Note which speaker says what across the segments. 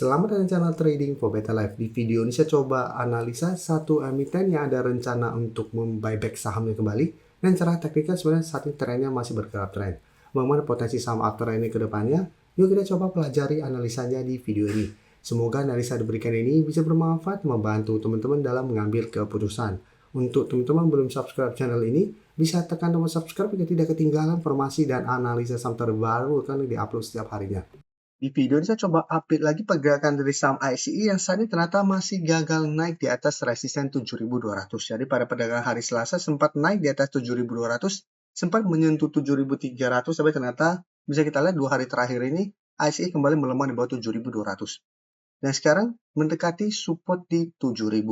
Speaker 1: Selamat datang channel Trading for Better Life. Di video ini saya coba analisa satu emiten yang ada rencana untuk membuyback sahamnya kembali. Dan secara teknikal sebenarnya saat ini trennya masih bergerak tren. Bagaimana potensi saham after ini ke depannya? Yuk kita coba pelajari analisanya di video ini. Semoga analisa diberikan ini bisa bermanfaat membantu teman-teman dalam mengambil keputusan. Untuk teman-teman belum subscribe channel ini, bisa tekan tombol subscribe agar tidak ketinggalan informasi dan analisa saham terbaru kan diupload setiap harinya. Di video ini saya coba update lagi pergerakan dari saham ICE yang saat ini ternyata masih gagal naik di atas resisten 7.200. Jadi pada perdagangan hari Selasa sempat naik di atas 7.200, sempat menyentuh 7.300, tapi ternyata bisa kita lihat 2 hari terakhir ini ICE kembali melemah di bawah 7.200. Dan sekarang mendekati support di 7.000.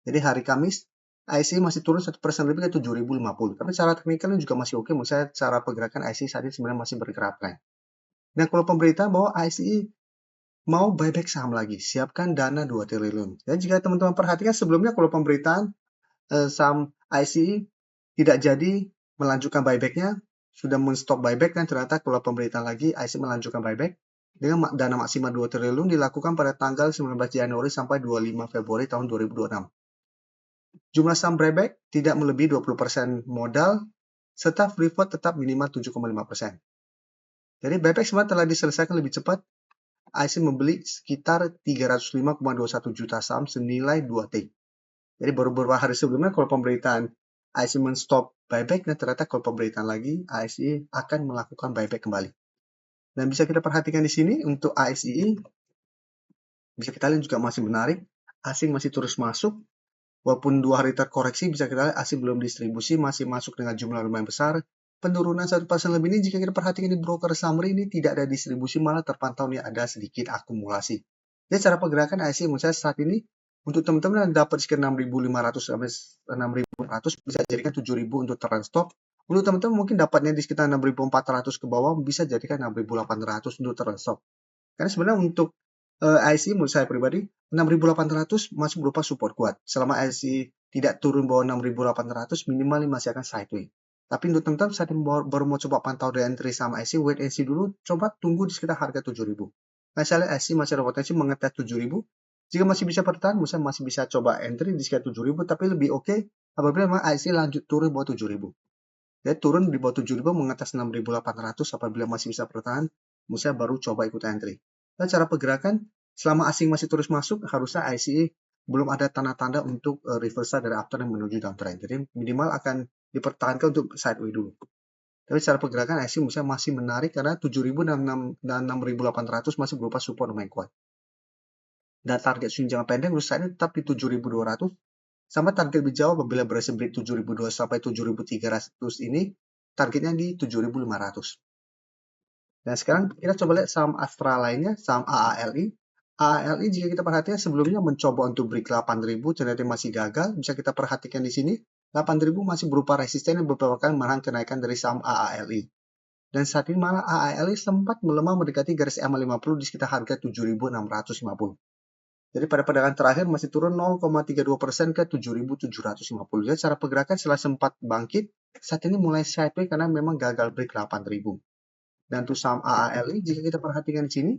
Speaker 1: Jadi hari Kamis ICE masih turun 1% lebih ke 7.050. Tapi secara teknikal juga masih oke. Menurut saya cara pergerakan ICE saat ini sebenarnya masih bergerak naik. Nah, kalau pemberitaan bahwa ICE mau buyback saham lagi, siapkan dana 2 triliun. Ya, jika teman-teman perhatikan sebelumnya kalau pemberitaan saham ICE tidak jadi melanjutkan buybacknya, sudah men-stop buyback dan ternyata kalau pemberitaan lagi ICE melanjutkan buyback dengan dana maksimal 2 triliun dilakukan pada tanggal 19 Januari sampai 25 Februari tahun 2026. Jumlah saham buyback tidak melebihi 20% modal, serta free float tetap minimal 7,5%. Jadi buyback sebenarnya telah diselesaikan lebih cepat. ICE membeli sekitar 305,21 juta saham senilai 2T. Jadi baru beberapa hari sebelumnya kalau pemberitaan ICE men-stop buyback, dan ternyata kalau pemberitaan lagi ICE akan melakukan buyback kembali. Dan bisa kita perhatikan di sini untuk ICE, bisa kita lihat juga masih menarik. Asing masih terus masuk. Walaupun 2 hari terkoreksi, bisa kita lihat asing belum distribusi, masih masuk dengan jumlah lumayan besar. Penurunan 1% lebih ini jika kita perhatikan di broker summary ini tidak ada distribusi, malah terpantau nih ada sedikit akumulasi. Jadi cara pergerakan ICE menurut saya saat ini untuk teman-teman yang dapat sekitar 6.500 sampai 6.400 bisa jadikan 7.000 untuk trend stop. Untuk teman-teman mungkin dapatnya di sekitar 6.400 ke bawah bisa jadikan 6.800 untuk trend stop. Karena sebenarnya untuk ICE menurut saya pribadi 6.800 masih berupa support kuat. Selama ICE tidak turun bawah 6.800 minimal masih akan sideways. Tapi untuk teman-teman saat ini baru mau coba pantau dari entry sama ICE, wait and see dulu, coba tunggu di sekitar harga 7.000. Nah, saya lihat ICE masih ada potensi mengetes 7.000. Jika masih bisa bertahan, misalnya masih bisa coba entry di sekitar 7.000, tapi lebih oke apabila memang ICE lanjut turun bawah 7.000. Jadi turun di bawah 7.000 mengetes 6.800 apabila masih bisa bertahan, misalnya baru coba ikut entry. Dan cara pergerakan, selama asing masih terus masuk, harusnya ICE belum ada tanda-tanda untuk reversal dari uptrend menuju downtrend. Jadi minimal akan dipertahankan untuk sideways dulu. Tapi secara pergerakan ICE misalnya masih menarik karena 7.000 dan 6.800 masih berupa support lumayan kuat. Dan target swing jangka pendek menurut saya tetap di 7.200. Sama target lebih jauh apabila berhasil break 7.200 sampai 7.300 ini, targetnya di 7.500. Dan sekarang kita coba lihat saham Astra lainnya, saham AALI. AALI jika kita perhatikan sebelumnya mencoba untuk break 8.000, ternyata masih gagal. Bisa kita perhatikan di sini, 8.000 masih berupa resisten yang beberapa kali menahan kenaikan dari saham AALI. Dan saat ini malah AALI sempat melemah mendekati garis EMA 50 di sekitar harga 7.650. Jadi pada perdagangan terakhir masih turun 0,32% ke 7.750. Jadi secara pergerakan setelah sempat bangkit, saat ini mulai sideways karena memang gagal break 8.000. Dan untuk saham AALI, jika kita perhatikan di sini,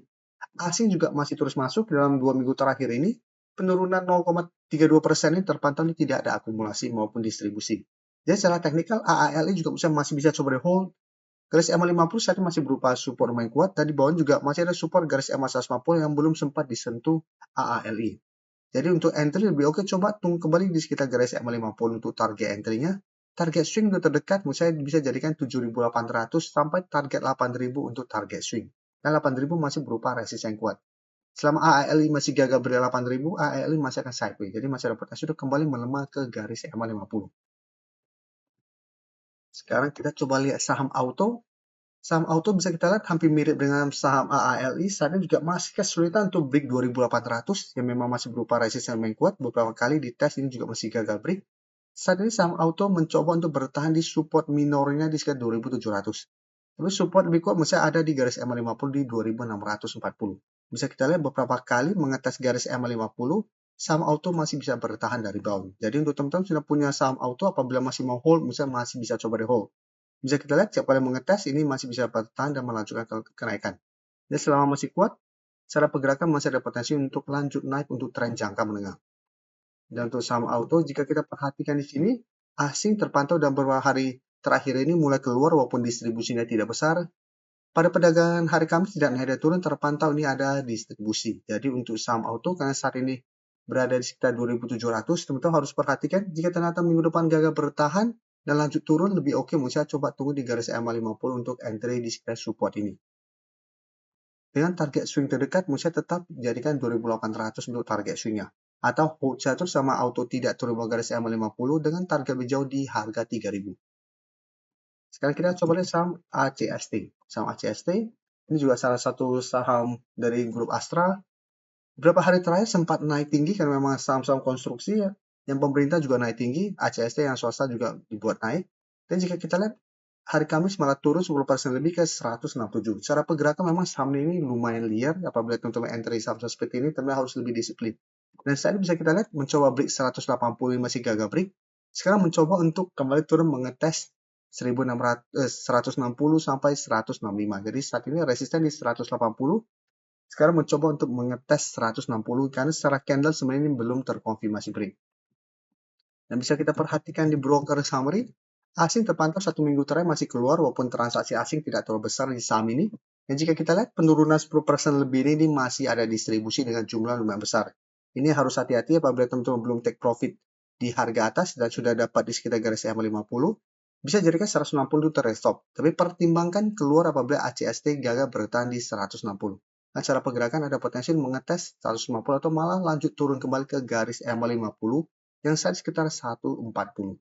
Speaker 1: asing juga masih terus masuk dalam 2 minggu terakhir ini. Penurunan 0,32% ini terpantau ini tidak ada akumulasi maupun distribusi. Jadi secara teknikal, AALI juga masih bisa coba di hold. Garis EMA 50 saat ini masih berupa support lumayan kuat. Tadi bawah juga masih ada support garis EMA 150 yang belum sempat disentuh AALI. Jadi untuk entry lebih oke coba tunggu kembali di sekitar garis EMA 50 untuk target entry-nya. Target swing untuk terdekat menurut saya bisa jadikan 7.800 sampai target 8.000 untuk target swing. Dan 8.000 masih berupa resisten kuat. Selama AALI masih gagal beri 8.000, AALI masih akan sideways. Jadi masih ada potensi untuk kembali melemah ke garis EMA 50. Sekarang kita coba lihat saham auto. Saham auto bisa kita lihat hampir mirip dengan saham AALI. Saat ini juga masih kesulitan untuk break 2.800 yang memang masih berupa resisten yang kuat. Beberapa kali di tes ini juga masih gagal break. Saat ini saham auto mencoba untuk bertahan di support minornya di sekitar 2.700. Tapi support lebih kuat misalnya ada di garis EMA 50 di 2.640. Bisa kita lihat beberapa kali mengetes garis EMA 50, saham auto masih bisa bertahan dari bawah. Jadi untuk teman-teman sudah punya saham auto, apabila masih mau hold, misalnya masih bisa coba di hold. Bisa kita lihat setiap kali mengetes ini masih bisa bertahan dan melanjutkan kenaikan. Jadi selama masih kuat, secara pergerakan masih ada potensi untuk lanjut naik untuk tren jangka menengah. Dan untuk saham auto, jika kita perhatikan di sini, asing terpantau dalam beberapa hari terakhir ini mulai keluar walaupun distribusinya tidak besar. Pada perdagangan hari Kamis tidak naik dan turun terpantau ini ada distribusi. Jadi untuk saham auto karena saat ini berada di sekitar 2.700, teman-teman harus perhatikan jika ternyata minggu depan gagal bertahan dan lanjut turun lebih oke, saya coba tunggu di garis EMA 50 untuk entry di sekitar support ini. Dengan target swing terdekat, saya tetap jadikan 2.800 untuk target swingnya. Atau hold terus sama auto tidak turun bawah garis EMA 50 dengan target lebih jauh di harga 3.000. Sekarang kita coba lihat saham ACST. Saham ACST ini juga salah satu saham dari grup Astra. Beberapa hari terakhir sempat naik tinggi karena memang saham-saham konstruksi ya. Yang pemerintah juga naik tinggi, ACST yang swasta juga dibuat naik. Dan jika kita lihat hari Kamis malah turun 10% lebih ke 167. Secara pergerakan memang saham ini lumayan liar. Apabila teman-teman entry saham seperti ini, teman-teman harus lebih disiplin. Dan saat ini bisa kita lihat mencoba break 180 masih gagal break. Sekarang mencoba untuk kembali turun mengetes 160 sampai 165. Jadi saat ini resisten di 180. Sekarang mencoba untuk mengetes 160 karena secara candle sebenarnya ini belum terkonfirmasi break. Dan bisa kita perhatikan di broker summary, asing terpantau 1 minggu terakhir masih keluar walaupun transaksi asing tidak terlalu besar di saham ini. Dan jika kita lihat penurunan 10% lebih ini masih ada distribusi dengan jumlah lumayan besar. Ini harus hati-hati apabila teman-teman belum take profit di harga atas dan sudah dapat di sekitar garis EMA 50. Bisa jadikan 160 itu terstop. Tapi pertimbangkan keluar apabila ACST gagal bertahan di 160. Nah, cara pergerakan ada potensi mengetes 150 atau malah lanjut turun kembali ke garis EMA 50 yang saat sekitar 140.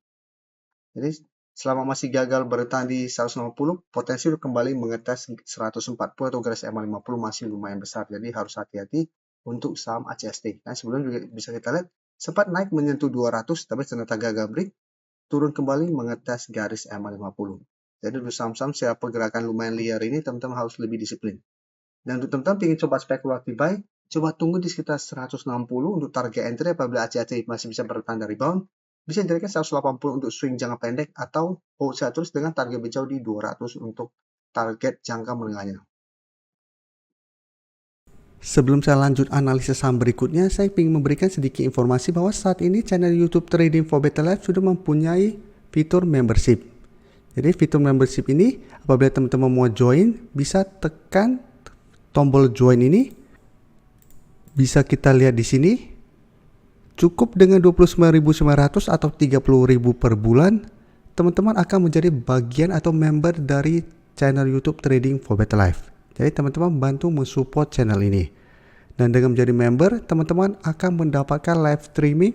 Speaker 1: Jadi selama masih gagal bertahan di 160, potensi kembali mengetes 140 atau garis EMA 50 masih lumayan besar. Jadi harus hati-hati untuk saham ACST. Nah, sebelum juga bisa kita lihat sempat naik menyentuh 200 tapi ternyata gagal break, turun kembali mengetes garis EMA 50. Jadi untuk saham-saham secara pergerakan lumayan liar ini teman-teman harus lebih disiplin. Dan untuk teman-teman ingin coba spekulatif buy, coba tunggu di sekitar 160 untuk target entry apabila ACST masih bisa bertahan dari rebound. Bisa jadikan 180 untuk swing jangka pendek atau hold terus dengan target berjauh di 200 untuk target jangka menengahnya. Sebelum saya lanjut analisis saham berikutnya, saya ingin memberikan sedikit informasi bahwa saat ini channel YouTube Trading for Better Life sudah mempunyai fitur membership. Jadi fitur membership ini apabila teman-teman mau join, bisa tekan tombol join ini. Bisa kita lihat di sini. Cukup dengan 29.900 atau 30.000 per bulan, teman-teman akan menjadi bagian atau member dari channel YouTube Trading for Better Life. Jadi teman-teman bantu mensupport channel ini. Dan dengan menjadi member, teman-teman akan mendapatkan live streaming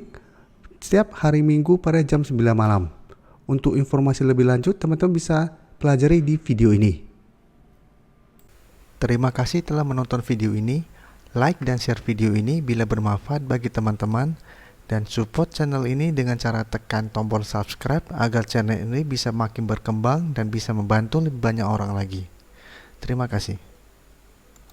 Speaker 1: setiap hari Minggu pada jam 9 malam. Untuk informasi lebih lanjut, teman-teman bisa pelajari di video ini. Terima kasih telah menonton video ini. Like dan share video ini bila bermanfaat bagi teman-teman. Dan support channel ini dengan cara tekan tombol subscribe agar channel ini bisa makin berkembang dan bisa membantu lebih banyak orang lagi. Terima kasih.